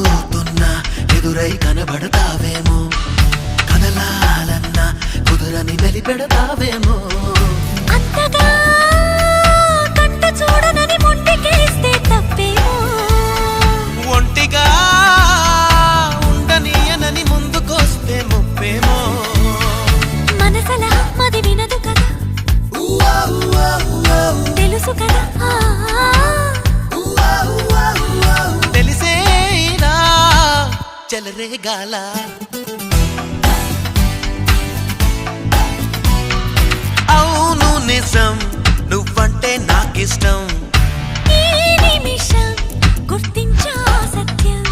పోతున్నా ఎదురై కనబడతావేమో, కదలాలన్నా కుదురని వెలిపెడతావేమో. అంతగా కంట చూడనని మొండికేస్తే తప్పేమో, ఒంటిగా ఉండనీయనని ముందుకొస్తే ముప్పేమో. మనసలా మది వినదు కదా, తెలుసు కదా తెలిసేనా చెలరేగాల. అవును నిజం, నువ్వంటే నాకిష్టం. ఈ నిమిషం గుర్తించా సత్యం.